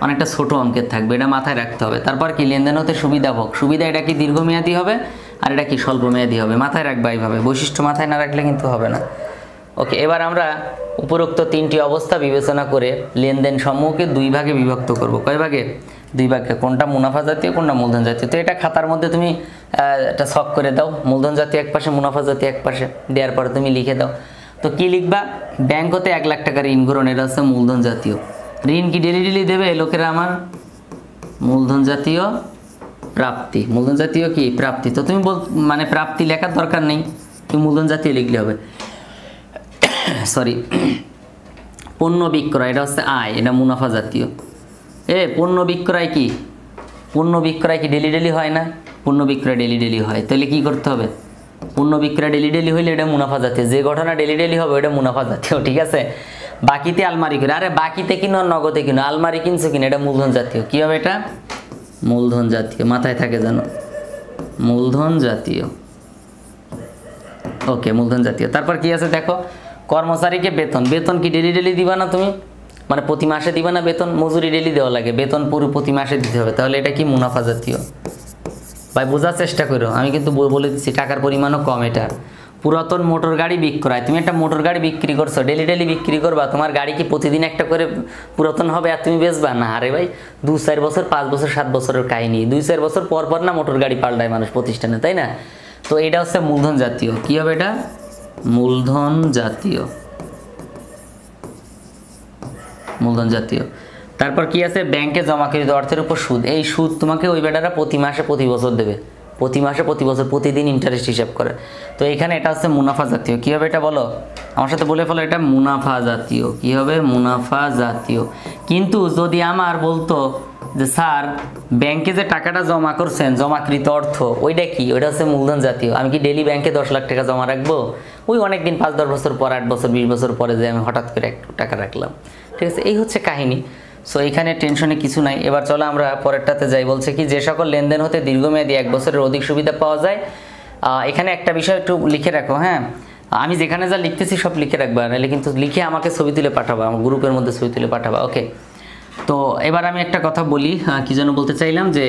অনেকটা ছোট অঙ্কের থাকবে, এটা মাথায় রাখতে হবে। তারপর কি লেনদেন হতে সুবিধাভোগ, সুবিধা এটা কি দীর্ঘমেয়াদী হবে, আর এটা কি স্বল্প মেয়াদী হবে, মাথায় রাখবা এইভাবে, বৈশিষ্ট্য মাথায় না রাখলে কিন্তু হবে না। ওকে, এবার আমরা উপরোক্ত 3টি অবস্থা বিবেচনা করে লেনদেন সমূহকে 2 ভাগে বিভক্ত করব। কয় ভাগে? 2 ভাগে। কোনটা মুনাফা জাতীয়, কোনটা মূলধন জাতীয়। তো এটা খাতার মধ্যে তুমি এটা ছক করে দাও, মূলধন জাতীয় এক পাশে, মুনাফা জাতীয় এক পাশে, দেওয়ার পরে তুমি লিখে দাও। তো কি লিখবা? ব্যাংক হতে 1 লাখ টাকা ঋণ গ্রহণ, এটা হচ্ছে মূলধন জাতীয়। ঋণ কি ডেলি দেবে লোকেরা আমার? মূলধন জাতীয় প্রাপ্তি, মূলধন জাতীয় কি প্রাপ্তি। তো তুমি মানে প্রাপ্তি লেখার দরকার নেই, তুমি মূলধন জাতীয় লিখলে হবে। সরি, পণ্য বিক্রয়, এটা হচ্ছে আয়, এটা মুনাফা জাতীয়। পণ্য বিক্রয় কি? পণ্য বিক্রয় কি ডেলি হয় না? পণ্য বিক্রয় ডেলি হয়, তাহলে কি করতে হবে? পণ্য বিক্রয় ডেলি হইলে এটা মুনাফা জাতীয়, যে ঘটনা ডেলি হবে ওটা মুনাফা জাতীয়, ঠিক আছে। বাকিতে আলমারি কিনো, আরে বাকিতে কিনো নগদে কিনো, আলমারি কিনছো কিনা, এটা মূলধন জাতীয়। কি হবে এটা? মূলধন জাতীয়, মাথায় থাকে জানো, মূলধন জাতীয়। ওকে, মূলধন জাতীয়। তারপর কি আছে দেখো, কর্মচারীকে বেতন, বেতন কি ডেলি দিবা না তুমি, মানে প্রতি মাসে দিবা না বেতন, মজুরি ডেলি দেওয়া লাগে, বেতন পুরো প্রতি মাসে দিতে হবে, তাহলে এটা কি মুনাফা জাতীয়। ভাই বোঝার চেষ্টা করো, আমি কিন্তু বলে দিচ্ছি টাকার পরিমাণও কম এটার। পুরাতন মোটর গাড়ি বিক্রয়, তুমি একটা মোটর গাড়ি বিক্রি করছো, ডেলি বিক্রি করবা, তোমার গাড়ি কি প্রতিদিন একটা করে পুরাতন হবে আর তুমি বেচবা না? আরে ভাই 2-4 বছর, 5 বছর, 7 বছরের কাহিনী, 2-4 বছর পর না মোটর গাড়ি পাল্টায় মানুষ প্রতিষ্ঠানে, তাই না? তো এটা হচ্ছে মূলধন জাতীয়। কি হবে এটা? মূলধন জাতীয়, মূলধন জাতীয়। তারপর কি আছে? ব্যাংকে জমাকৃত অর্থের উপর সুদ, এই সুদ তোমাকে ওই বেটারা প্রতি মাসে প্রতি বছর দেবে, প্রতি মাসে প্রতি বছর প্রতিদিন ইন্টারেস্ট হিসাব করে। তো এখানে এটা হচ্ছে মুনাফা জাতীয়। কি হবে এটা বলো, আমার সাথে বলে ফেলো, এটা মুনাফা জাতীয়। কি হবে? মুনাফা জাতীয়। কিন্তু যদি আমার বলতো যে স্যার ব্যাংকে যে টাকাটা জমা করছেন, জমাকৃত অর্থ, ওইটা কি? ওইটা হচ্ছে মূলধন জাতীয়। আমি কি ডেলি ব্যাংকে 10 লাখ টাকা জমা রাখবো? ওই অনেক দিন, 5-10 বছর পর, 8 বছর, 20 বছর পরে যে আমি হঠাৎ করে একটু টাকা রাখলাম, ঠিক আছে? এই হচ্ছে কাহিনী। সো এখানে টেনশনে কিছু নাই। এবার চলো আমরা পরেরটাতে যাই। বলছে কি, যে সকল লেনদেন হতে দীর্ঘমেয়াদী 1 বছরের অধিক সুবিধা পাওয়া যায়। এখানে একটা বিষয় একটু লিখে রাখো, হ্যাঁ, আমি যেখানে যা লিখতেছি সব লিখে রাখবা, নাহলে কিন্তু লিখে আমাকে ছবি তুলে পাঠাবা, আমার গ্রুপের মধ্যে ছবি তুলে পাঠাবা। ওকে, তো এবার আমি একটা কথা বলি, কি যেন বলতে চাইলাম, যে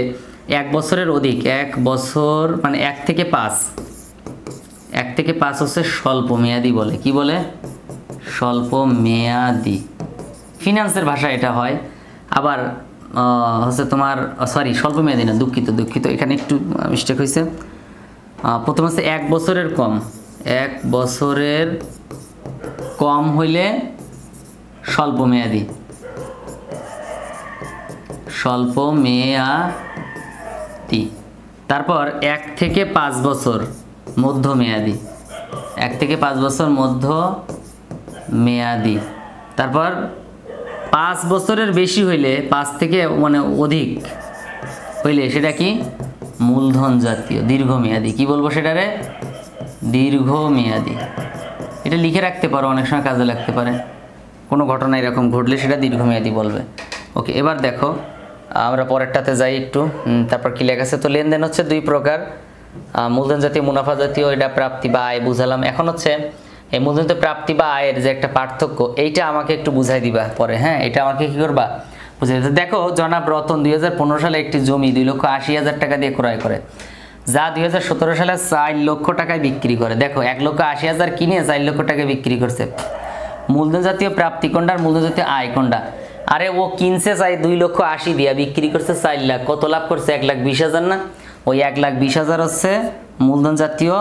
1 বছরের অধিক, 1 বছর মানে 1 থেকে 5 হচ্ছে স্বল্প মেয়াদি বলে। কি বলে? স্বল্প মেয়াদি, ফিনান্সের ভাষা এটা হয়। আবার হচ্ছে তোমার, সরি স্বল্প মেয়াদি না, দুঃখিত, এখানে একটু মিস্টেক হয়েছে। প্রথম হচ্ছে 1 বছরের কম, 1 বছরের কম হইলে স্বল্প মেয়াদি, স্বল্প মেয়াদি। তারপর 1 থেকে 5 বছর মধ্যমেয়াদি, 1 থেকে 5 বছর মধ্যমেয়াদি। তারপর 5 বছরের বেশি হইলে, 5 থেকে মানে অধিক হইলে সেটা কি? মূলধন জাতীয়, দীর্ঘমেয়াদী। কি বলবো সেটারে? দীর্ঘমেয়াদী। এটা লিখে রাখতে পারো, অনেক সময় কাজে লাগতে পারে, কোনো ঘটনা এরকম ঘটলে সেটা দীর্ঘমেয়াদী বলবে। ওকে, এবার দেখো আমরা পরেরটাতে যাই একটু। তারপর কি লেখা আছে? তো লেনদেন হচ্ছে 2 প্রকার, মূলধন জাতীয়, মুনাফা জাতীয়, এটা প্রাপ্তি বা আয় বুঝালাম। এখন হচ্ছে এই মূলধন জাতীয় প্রাপ্তি বা আয়ের যে একটা পার্থক্য, এইটা আমাকে একটু বুঝাই দিবা পরে, হ্যাঁ, এটা আমাকে কি করবা? বুঝাই দিতে। দেখো, জনাব রতন 2015 সালে একটি জমি 2,80,000 টাকা দিয়ে ক্রয় করে, যা 2017 সালে 4 লক্ষ টাকায় বিক্রি করে। দেখো, 1,80,000 কিনে 4 লক্ষ টাকায় বিক্রি করছে। মূলধন জাতীয় প্রাপ্তি কোনটা, মূলধন জাতীয় আয় কোনটা? আরে ও কিনছে 2,80,000 দিয়া, বিক্রি করছে 4 লাখ, কত লাভ করছে? 1,20,000 না? ওই 1,20,000 হচ্ছে মূলধন জাতীয়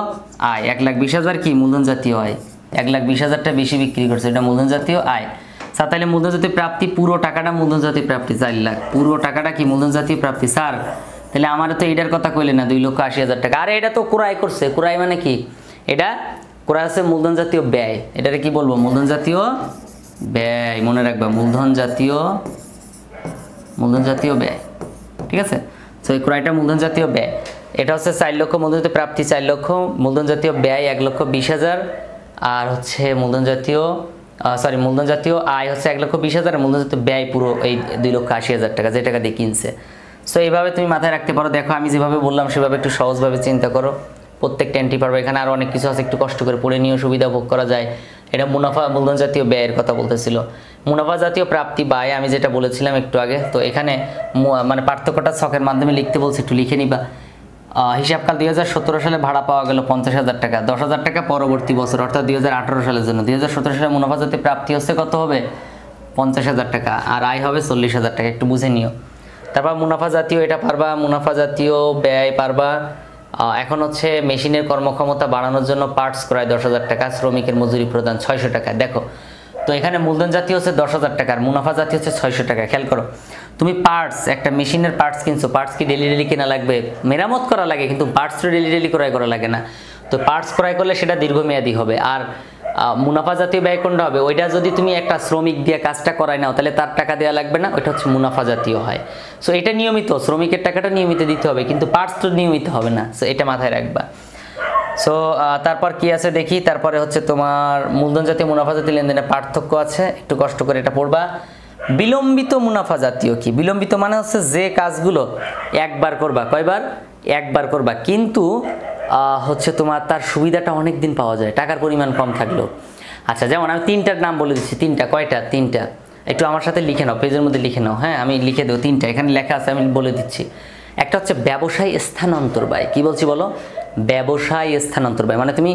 আয়। 1,20,000 কি? মূলধন জাতীয় আয়। 1,20,000টা বেশি বিক্রি করছে, এটা মূলধন জাতীয় আয়। স্যার তাহলে মূলধন জাতীয় প্রাপ্তি, পুরো টাকাটা মূলধন জাতীয় প্রাপ্তি, 4 লাখ, পুরো টাকাটা কি? মূলধন জাতীয় প্রাপ্তি। স্যার তাহলে আমার তো এইটার কথা কইলে না, 2,80,000 টাকা। আরে এটা তো ক্রয় করছে, ক্রয় মানে কি? এটা ক্রয় হচ্ছে মূলধন জাতীয় ব্যয়। এটারে কি বলবো? মূলধন জাতীয় ব্যয়, মনে রাখবা, মূলধন জাতীয় ব্যয়, ঠিক আছে? তো এই ক্রয়টা মূলধন জাতীয় ব্যয়। এটা হচ্ছে 4 লক্ষ, মূলধন জাতীয় প্রাপ্তি 4 লক্ষ, মূলধন জাতীয় ব্যয় 1,20,000, আর হচ্ছে মূলধন জাতীয় মূলধন জাতীয় আয় হচ্ছে 1,20,000, আর মূলধন জাতীয় ব্যয় পুরো এই 2,80,000 টাকা, যে টাকা দিয়ে কিনছে। সো এইভাবে তুমি মাথায় রাখতে পারো। দেখো আমি যেভাবে বললাম সেভাবে একটু সহজভাবে চিন্তা করো, প্রত্যেকটা এন্ট্রি পারবে। এখানে আরও অনেক কিছু আছে, একটু কষ্ট করে পড়ে নিয়েও সুবিধা ভোগ করা যায়। এটা মুনাফা মূলধন জাতীয় ব্যয়ের কথা বলতেছিল। মুনাফা জাতীয় প্রাপ্তি বা আয় আমি যেটা বলেছিলাম একটু আগে, তো এখানে মানে পার্থক্যটা ছকের মাধ্যমে লিখতে বলছে, একটু লিখে নিবা। হিসাবকাল 2017 সালে ভাড়া পাওয়া গেল 50,000 টাকা, 10,000 টাকা পরবর্তী বছর অর্থাৎ 2018 সালের জন্য। 2017 সালে মুনাফা জাতীয় প্রাপ্তি হচ্ছে কত হবে? 50,000 টাকা, আর আয় হবে 40,000 টাকা, একটু বুঝে নিও। তারপর মুনাফা জাতীয় এটা পারবা, মুনাফা জাতীয় ব্যয় পারবা। এখন হচ্ছে মেশিনের কর্মক্ষমতা বাড়ানোর জন্য পার্টস ক্রয় 10,000 টাকা, শ্রমিকের মজুরি প্রদান 600 টাকা। দেখো তো এখানে মূলধন জাতীয় হচ্ছে 10,000 টাকা, আর মুনাফা জাতীয় হচ্ছে 600 টাকা। খেয়াল করো, তুমি পার্টস, একটা মেশিনের পার্টস কিনছো, পার্টস কি ডেলি ডেলি কেনা লাগবে? মেরামত করা লাগে, কিন্তু পার্টস তো ডেলি ডেলি ক্রয় করা লাগে না। তো পার্টস ক্রয় করলে সেটা দীর্ঘমেয়াদী হবে। আর মুনাফা জাতীয় ব্যয় কোনটা হবে? ওইটা যদি তুমি একটা শ্রমিক দিয়ে কাজটা করাই নাও তাহলে তার টাকা দেওয়া লাগবে না, ওইটা হচ্ছে মুনাফা জাতীয় হয়। সো এটা নিয়মিত, শ্রমিকের টাকাটা নিয়মিত দিতে হবে, কিন্তু পার্টস তো নিয়মিত হবে না। সো এটা মাথায় রাখবা। সো তারপর কি আছে দেখি। তারপরে হচ্ছে তোমার মূলধন জাতীয় মুনাফা জাতীয় লেনদেনের পার্থক্য আছে, একটু কষ্ট করে এটা পড়বা। বিলম্বিত মুনাফা জাতীয় কি? বিলম্বিত মানে হচ্ছে যে কাজগুলো একবার করবা, কয়বার? একবার করবা, কিন্তু হচ্ছে তোমার তার সুবিধাটা অনেক দিন পাওয়া যায়, টাকার পরিমাণ কম থাকলেও। আচ্ছা, যেমন আমি 3টার নাম বলে দিচ্ছি। 3টা, কয়টা? 3টা। একটু আমার সাথে লিখে নাও, পেজের মধ্যে লিখে নাও। হ্যাঁ, আমি লিখে দেবো 3টা, এখানে লেখা আছে, আমি বলে দিচ্ছি। একটা হচ্ছে ব্যবসায় স্থানান্তর ব্যয়। কি বলছি বলো? ব্যবসায় স্থানান্তর ব্যয় মানে তুমি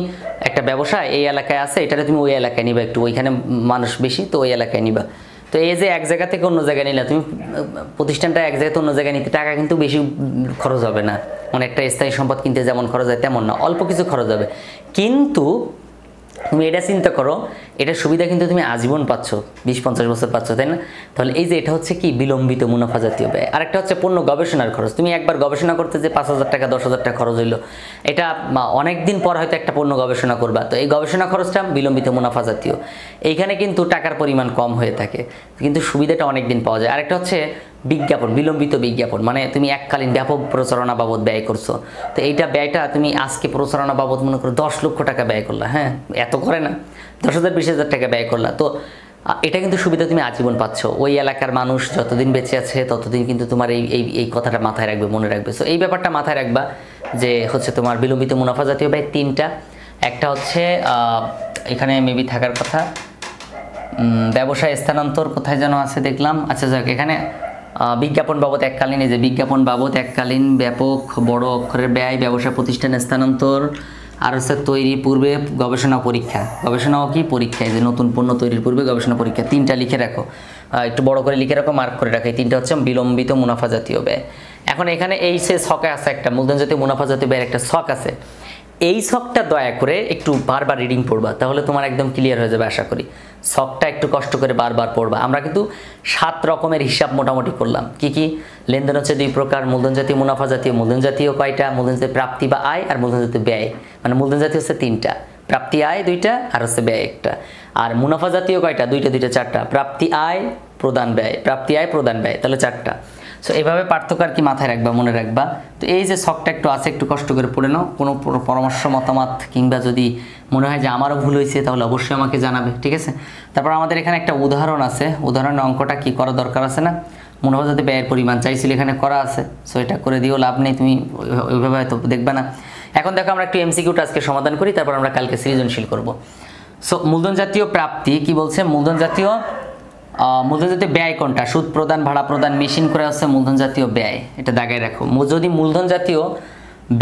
একটা ব্যবসা এই এলাকায় আছে, এটাতে তুমি ওই এলাকায় নিবা, একটু ওইখানে মানুষ বেশি, তো ওই এলাকায় নিবা। তো এই যে এক জায়গা থেকে অন্য জায়গায় নিলা, তুমি প্রতিষ্ঠানটা এক জায়গা থেকে অন্য জায়গায় নিতে টাকা কিন্তু বেশি খরচ হবে না। মানে একটা স্থায়ী সম্পদ কিনতে যেমন খরচ হয় তেমন না, অল্প কিছু খরচ হবে। কিন্তু তুমি এটা চিন্তা করো, এটার সুবিধা কিন্তু তুমি আজীবন পাচ্ছ, 20-50 বছর পাচ্ছ, তাই না? তাহলে এই যে এটা হচ্ছে কি বিলম্বিত মুনাফা জাতীয় ব্যয়। আরেকটা হচ্ছে পণ্য গবেষণার খরচ। তুমি একবার গবেষণা করতে যে 5,000 টাকা 10,000 টাকা খরচ হইলো, এটা অনেক দিন পর হয়তো একটা পণ্য গবেষণা করবা, তো এই গবেষণা খরচটা বিলম্বিত মুনাফা জাতীয়। এইখানে কিন্তু টাকার পরিমাণ কম হয়ে থাকে, কিন্তু সুবিধাটা অনেক দিন পাওয়া যায়। আরেকটা হচ্ছে বিজ্ঞাপন, বিলম্বিত বিজ্ঞাপন মানে তুমি এককালীন ব্যাপক প্রচারণা বাবদ ব্যয় করছো। তো এইটা ব্যয়টা তুমি আজকে প্রচারণা বাবদ মনে করো 10 লক্ষ টাকা ব্যয় করলা, হ্যাঁ এত করে না, 10,000-20,000 টাকা ব্যয় করলা। তো এটা কিন্তু সুবিধা তুমি আজীবন পাচ্ছ। ওই এলাকার মানুষ যতদিন বেঁচে আছে ততদিন কিন্তু তোমার এই কথাটা মাথায় রাখবে, মনে রাখবে। সো এই ব্যাপারটা মাথায় রাখবা যে হচ্ছে তোমার বিলম্বিত মুনাফা জাতীয় ব্যয় 3টা। একটা হচ্ছে এখানে মেবি থাকার কথা ব্যবসায় স্থানান্তর, কোথায় যেন আছে দেখলাম। আচ্ছা যাক, এখানে বিজ্ঞাপন বাবদ এককালীন, এই যে বিজ্ঞাপন বাবদ এককালীন ব্যাপক বড় অক্ষরের ব্যয়, ব্যবসা প্রতিষ্ঠানে স্থানান্তর, আর হচ্ছে তৈরি পূর্বে গবেষণা পরীক্ষা। গবেষণাও কি পরীক্ষা, এই যে নতুন পণ্য তৈরির পূর্বে গবেষণা পরীক্ষা। 3টা লিখে রাখো, একটু বড় করে লিখে রাখো, মার্ক করে রাখো। এই 3টা হচ্ছে বিলম্বিত মুনাফা জাতীয় ব্যয়। এখন এখানে এই সে ছকে আছে একটা মূলধন জাতীয় মুনাফা জাতীয় ব্যয়ের একটা ছক আছে। এই ছকটা দয়া করে একটু বারবার রিডিং পড়বা, তাহলে তোমার একদম ক্লিয়ার হয়ে যাবে আশা করি। ছকটা একটু কষ্ট করে বারবার পড়বা। আমরা কিন্তু 7 রকমের হিসাব মোটামুটি করলাম। কি কি? লেনদেন হচ্ছে 2 প্রকার, মূলধন জাতীয় মুনাফা জাতীয়। মূলধন জাতীয় কয়টা? মূলধন জাতীয় প্রাপ্তি বা আয়, আর মূলধন জাতীয় ব্যয়। মানে মূলধন জাতীয় হচ্ছে 3টা, প্রাপ্তি আয় 2টা, আর হচ্ছে ব্যয় 1টা। আর মুনাফা জাতীয় কয়টা? 2টা 4টা, প্রাপ্তি আয় প্রদান ব্যয়, প্রাপ্তি আয় প্রদান ব্যয়, তাহলে 4টা। সো এইভাবে পার্থক্য আর কি মাথায় রাখবা, মনে রাখবা। তো এই যে ছকটা একটু আছে, একটু কষ্ট করে পড়ে নাও। কোনো পরামর্শ মতামত কিংবা যদি মনে হয় যে আমারও ভুল হয়েছে তাহলে অবশ্যই আমাকে জানাবে, ঠিক আছে? তারপর আমাদের এখানে একটা উদাহরণ আছে, উদাহরণের অঙ্কটা কি করা দরকার আছে না? মুনাফা জাতীয় ব্যয়ের পরিমাণ চাইছিল, এখানে করা আছে। সো এটা করে দিও, লাভ নেই, তুমি ওইভাবে হয়তো দেখবে না। এখন দেখো আমরা একটু এমসিকিউটা আজকে সমাধান করি, তারপর আমরা কালকে সৃজনশীল করব। সো মূলধন জাতীয় প্রাপ্তি কি বলছে? মূলধন জাতীয় ব্যয় কোনটা? সুদ প্রদান, ভাড়া প্রদান, মেশিন করে হচ্ছে মূলধন জাতীয় ব্যয়। এটা দাগায় রাখো। যদি মূলধন জাতীয়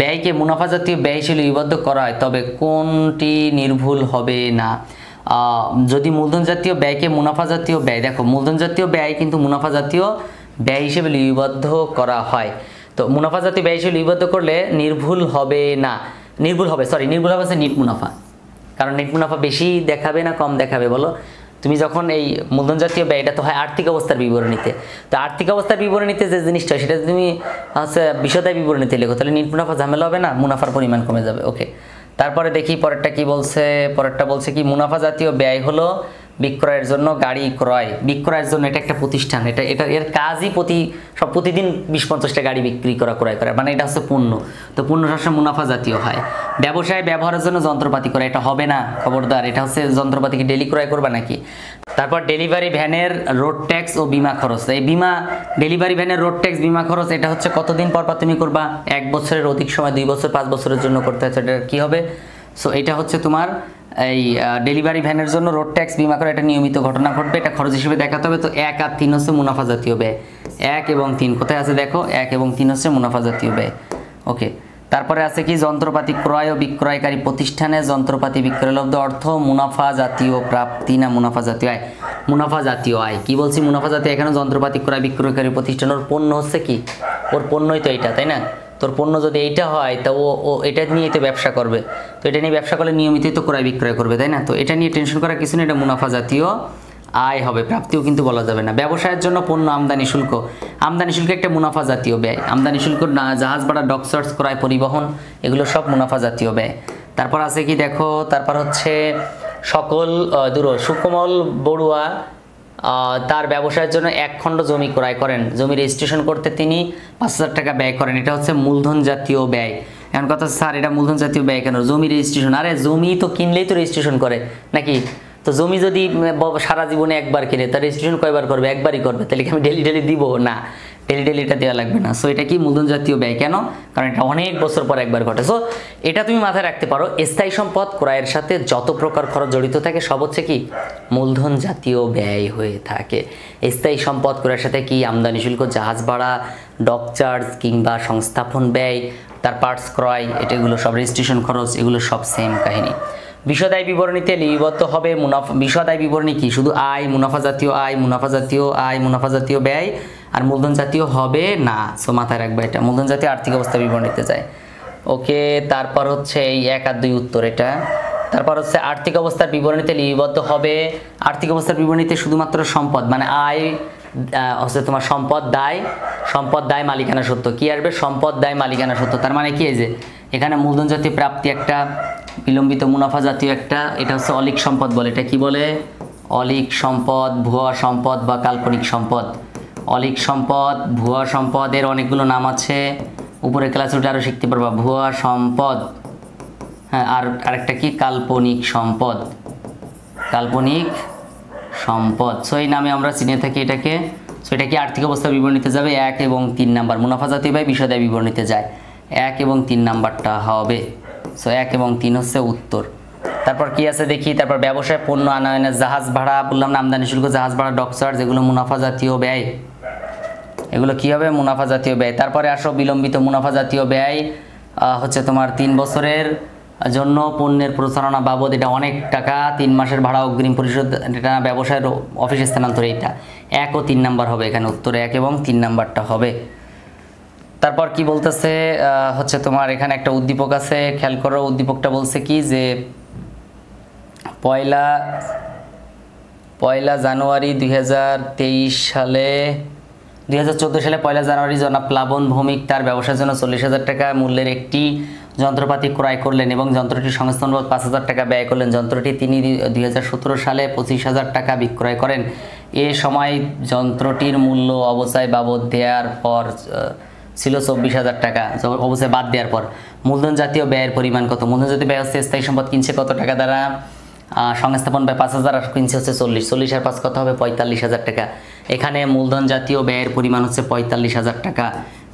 ব্যয়কে মুনাফা জাতীয় ব্যয় হিসেবে লিপিবদ্ধ করা হয় তবে কোনটি নির্ভুল হবে না? যদি মূলধন জাতীয় ব্যয়কে মুনাফা জাতীয় ব্যয়, দেখো মূলধন জাতীয় ব্যয় কিন্তু মুনাফা জাতীয় ব্যয় হিসেবে লিপিবদ্ধ করা হয়। তো মুনাফা জাতীয় ব্যয় হিসেবে লিপিবদ্ধ করলে নির্ভুল হবে না, নির্ভুল হবে হচ্ছে নিট মুনাফা। কারণ নিট মুনাফা বেশি দেখাবে না কম দেখাবে বলো? তুমি যখন এই মূলধন জাতীয় ব্যয়টা তো হয় আর্থিক অবস্থার বিবরণীতে, তো আর্থিক অবস্থার বিবরণীতে যে জিনিসটা সেটা তুমি হচ্ছে বিশদায় বিবরণীতে লেখো, তাহলে নিট মুনাফা ঝামেলা হবে না, মুনাফার পরিমাণ কমে যাবে। ওকে, তারপরে দেখি পরেরটা কি বলছে। পরেরটা বলছে কি মুনাফা জাতীয় ব্যয় হলো বিক্রয়ের জন্য, গাড়ি ক্রয় বিক্রয়ের জন্য, এটা একটা প্রতিষ্ঠান, এটা এটা এর কাজই প্রতিদিন 20-50টা গাড়ি বিক্রি করা ক্রয় করা, মানে এটা হচ্ছে পণ্য। তো পণ্য সবসময় মুনাফা জাতীয় হয়। ব্যবসায় ব্যবহারের জন্য যন্ত্রপাতি করা, এটা হবে না, খবরদার। এটা হচ্ছে যন্ত্রপাতি কি ডেলি ক্রয় করবা নাকি? তারপর ডেলিভারি ভ্যানের রোড ট্যাক্স ও বিমা খরচ। এই বিমা, ডেলিভারি ভ্যানের রোড ট্যাক্স বিমা খরচ, এটা হচ্ছে কতদিন পর তুমি করবা? 1 বছরের অধিক সময়, 2 বছর, 5 বছরের জন্য করতে হচ্ছে। এটা কি হবে? সো এটা হচ্ছে তোমার এই ডেলিভারি ভ্যানের জন্য রোড ট্যাক্স বিমা করা, এটা নিয়মিত ঘটনা ঘটবে, এটা খরচ হিসেবে দেখাতে হবে। তো 1 আর 3 হচ্ছে মুনাফা জাতীয় ব্যয়। 1 এবং 3 কোথায় আছে দেখো, 1 এবং 3 হচ্ছে মুনাফা জাতীয় ব্যয়। ওকে, তারপরে আছে কি, যন্ত্রপাতি ক্রয় ও বিক্রয়কারী প্রতিষ্ঠানে যন্ত্রপাতি বিক্রয়লব্ধ অর্থ মুনাফা জাতীয় প্রাপ্তি না মুনাফা জাতীয় আয়? মুনাফা জাতীয় আয়। কি বলছি? মুনাফা জাতীয়। এখানে যন্ত্রপাতি ক্রয় বিক্রয়কারী প্রতিষ্ঠান, ওর পণ্য হচ্ছে কি, ওর পণ্যই তো এইটা, তাই না? তোর পণ্য যদি এইটা হয়, তা ও এটা নিয়েই তো ব্যবসা করবে। তো এটা নিয়ে ব্যবসা করলে নিয়মিতই তো ক্রয় বিক্রয় করবে, তাই না? তো এটা নিয়ে টেনশন করার কিছু নেই, এটা মুনাফা জাতীয় আয় হবে, প্রাপ্তিও কিন্তু বলা যাবে না। ব্যবসায়ের জন্য পণ্য আমদানি শুল্ক, আমদানি শুল্ক একটা মুনাফা জাতীয় ব্যয়। আমদানি শুল্ক, জাহাজ ভাড়া, ডক চার্জ, ক্রয়, পরিবহন, এগুলো সব মুনাফা জাতীয় ব্যয়। তারপর আছে কি দেখো, তারপর হচ্ছে সুকমল বড়ুয়া তার ব্যবসায়ের জন্য 1 খণ্ড জমি ক্রয় করেন, জমি রেজিস্ট্রেশন করতে তিনি 5000 টাকা ব্যয় করেন, এটা হচ্ছে মূলধন জাতীয় ব্যয়। এখন কথা, স্যার এটা মূলধন জাতীয় ব্যয় কেন? জমি রেজিস্ট্রেশন, আরে জমি তো কিনলেই তো রেজিস্ট্রেশন করে নাকি? তো জমি যদি সারা জীবনে একবার কিনে, তার রেজিস্ট্রেশন কয়বার করবে? একবারই করবে। তাহলে কি আমি ডেলি দিব? না, ডেলি এটা দেওয়া লাগবে না। সো এটা কি মূলধন জাতীয় ব্যয়। কেন? কারণ এটা অনেক বছর পর একবার ঘটে। সো এটা তুমি মাথায় রাখতে পারো, স্থায়ী সম্পদ ক্রয়ের সাথে যত প্রকার খরচ জড়িত থাকে সব হচ্ছে কি মূলধন জাতীয় ব্যয় হয়ে থাকে। স্থায়ী সম্পদ ক্রয়ের সাথে কি আমদানি শুল্ক, জাহাজ ভাড়া, ডক চার্জ কিংবা সংস্থাপন ব্যয়, তার পার্টস ক্রয়, এটাগুলো সব রেজিস্ট্রেশন খরচ, এগুলো সব সেম কাহিনী। বিশদ আয় বিবরণীতে লিপিবদ্ধ হবে মুনাফা। বিশদ আয় বিবরণী কি? শুধু আয়, মুনাফা জাতীয় আয়, মুনাফা জাতীয় আয়, মুনাফা জাতীয় ব্যয়, আর মূলধন জাতীয় হবে না। সো মাথায় রাখবে এটা, মূলধন জাতীয় আর্থিক অবস্থা বিবরণীতে যায়। ওকে, তারপর হচ্ছে এই 1 আর 2 উত্তর এটা। তারপর হচ্ছে আর্থিক অবস্থার বিবরণীতে লিপিবদ্ধ হবে। আর্থিক অবস্থার বিবরণীতে শুধুমাত্র সম্পদ, মানে আয় হচ্ছে তোমার সম্পদ দায় মালিকানা সত্ত্ব কি আসবে? সম্পদ দায় মালিকানা সত্ত্ব। তার মানে কি, এই যে এখানে মূলধন জাতীয় প্রাপ্তি একটা, বিলম্বিত মুনাফা জাতীয় একটা, এটা হচ্ছে অলিক সম্পদ বলে। এটা কি বলে? অলিক সম্পদ, ভুয়া সম্পদ বা কাল্পনিক সম্পদ। অলিক সম্পদ, ভুয়া সম্পদের অনেকগুলো নাম আছে, উপরে ক্লাসে উঠে আরও শিখতে পারবা। ভুয়া সম্পদ, হ্যাঁ, আর আরেকটা কি? কাল্পনিক সম্পদ। কাল্পনিক সম্পদ, সো এই নামে আমরা চিনে থাকি এটাকে। সো এটা কি আর্থিক অবস্থা বিবরণীতে যাবে 1 এবং 3 নাম্বার। মুনাফা জাতীয় ব্যয় বিশদ আয় বিবরণীতে যায়, 1 এবং 3 নাম্বারটা হবে। সো 1 এবং 3 হচ্ছে উত্তর। তারপর কি আছে দেখি। তারপর ব্যবসায় পণ্য আনয়নের জাহাজ ভাড়া, বললাম না, আমদানি শুল্ক, জাহাজ ভাড়া, ডক চার্জ, এগুলো মুনাফা জাতীয় ব্যয়। এগুলো কি হবে? মুনাফা জাতীয় ব্যয়। তারপরে আসো বিলম্বিত মুনাফা জাতীয় ব্যয়, হচ্ছে তোমার 3 বছরের জন্য পণ্যের প্রচারণা বাবদ, এটা অনেক টাকা, 3 মাসের ভাড়া অগ্রিম পরিশোধ, এটা ব্যবসায়ের অফিস স্থানান্তর, এইটা 1 ও 3 নাম্বার হবে এখানে উত্তরে, 1 এবং 3 নাম্বারটা হবে। তারপর কি বলতেছে, হচ্ছে তোমার এখানে একটা উদ্দীপক আছে, খেয়াল করো। উদ্দীপকটা বলছে কি যে পয়লা জানুয়ারি 2023 সালে 2014 সালে 1 জানুয়ারি জনাব প্লাবন ভৌমিক তার ব্যবসার জন্য 40,000 টাকা মূল্যের একটি যন্ত্রপাতি ক্রয় করলেন এবং যন্ত্রটি সংস্থান বাবদ 5,000 টাকা ব্যয় করলেন। যন্ত্রটি তিনি 2017 সালে 25,000 টাকা বিক্রয় করেন। এ সময় যন্ত্রটির মূল্য অবচয় বাবদ দেওয়ার পর ছিল 24,000 টাকা, অবশ্যই বাদ দেওয়ার পর। মূলধন জাতীয় ব্যয়ের পরিমাণ কত? মূলধন জাতীয় ব্যয় হচ্ছে স্থায়ী সম্পদ কিনছে কত টাকা দ্বারা, সংস্থাপন ব্যয় 5,000, আর কিনছে হচ্ছে 40 আর 5 কত হবে? 45,000 টাকা। এখানে মূলধন জাতীয় ব্যয়ের পরিমাণ হচ্ছে 45,000 টাকা।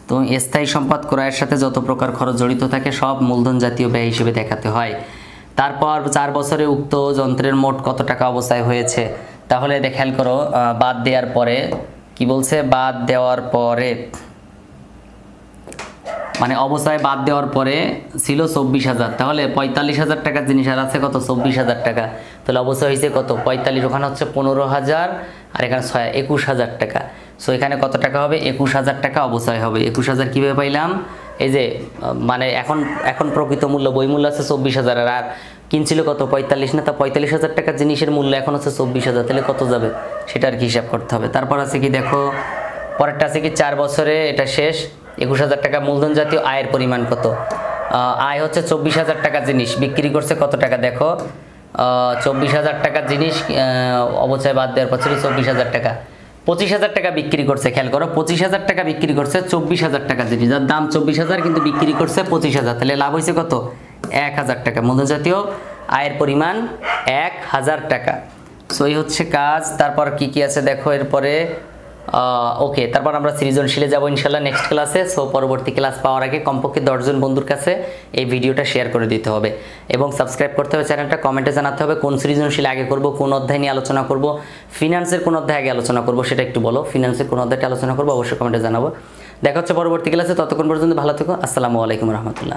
তো স্থায়ী সম্পদ ক্রয়ের সাথে যত প্রকার খরচ জড়িত থাকে সব মূলধন জাতীয় ব্যয় হিসেবে দেখাতে হয়। তারপর 4 বছরে উক্ত যন্ত্রের মোট কত টাকা অবচয় হয়েছে? তাহলে খেয়াল করো, বাদ দেওয়ার পরে কি বলছে? বাদ দেওয়ার পরে মানে অবচয় বাদ দেওয়ার পরে ছিল 24,000, তাহলে 45,000 টাকার জিনিস আর আছে কত? 24,000 টাকা। তাহলে অবচয় হয়েছে কত? 45, ওখানে হচ্ছে 15,000, আর এখানে 21,000 টাকা। সো এখানে কত টাকা হবে? 21,000 টাকা অবচয় হবে। 21,000 কীভাবে পাইলাম? এই যে মানে এখন প্রকৃত মূল্য, বই মূল্য আছে 24,000, আর কিনছিল কত? 45 না? তা 45,000 টাকার জিনিসের মূল্য এখন হচ্ছে 24,000, তাহলে কত যাবে সেটা আর কি হিসাব করতে হবে। তারপর আছে কি দেখো, পরেরটা আছে কি 4 বছরে, এটা শেষ। 21,000 টাকা। মূলধন জাতীয় আয়ের পরিমাণ কত? আয় হচ্ছে 24,000 টাকা জিনিস বিক্রি করছে কত টাকা? দেখো 24,000 টাকার জিনিস অবচয় বাদ দেওয়ার পর ছিল 24,000 টাকা, 25,000 টাকা বিক্রি করছে। খেয়াল করো, 25,000 টাকা বিক্রি করছে 24,000 টাকার জিনিস, যার দাম 24,000 কিন্তু বিক্রি করছে 25,000, তাহলে লাভ হয়েছে কত? 1,000 টাকা। মূল্যজাতীয় আয়ের পরিমাণ 1,000 টাকা। সো এই হচ্ছে কাজ। তারপর কি কি আছে দেখো এরপরে। ওকে, তারপর আমরা সৃজনশীলে যাব ইনশাল্লাহ নেক্সট ক্লাসে। সো পরবর্তী ক্লাস পাওয়ার আগে কমপক্ষে 10 জন বন্ধুর কাছে এই ভিডিওটা শেয়ার করে দিতে হবে এবং সাবস্ক্রাইব করতে হবে চ্যানেলটা। কমেন্টে জানাতে হবে কোন সৃজনশীল আগে করব, কোন অধ্যায় নিয়ে আলোচনা করব, ফিনান্সের কোন অধ্যায় আগে আলোচনা করব সেটা একটু বলো। ফিনান্সের কোন অধ্যায়টা আলোচনা করবো অবশ্যই কমেন্টে জানাবো। দেখা হচ্ছে পরবর্তী ক্লাসে, ততক্ষণ পর্যন্ত ভালো থেকো। আসসালামু আলাইকুম রহমতুল্লাহ।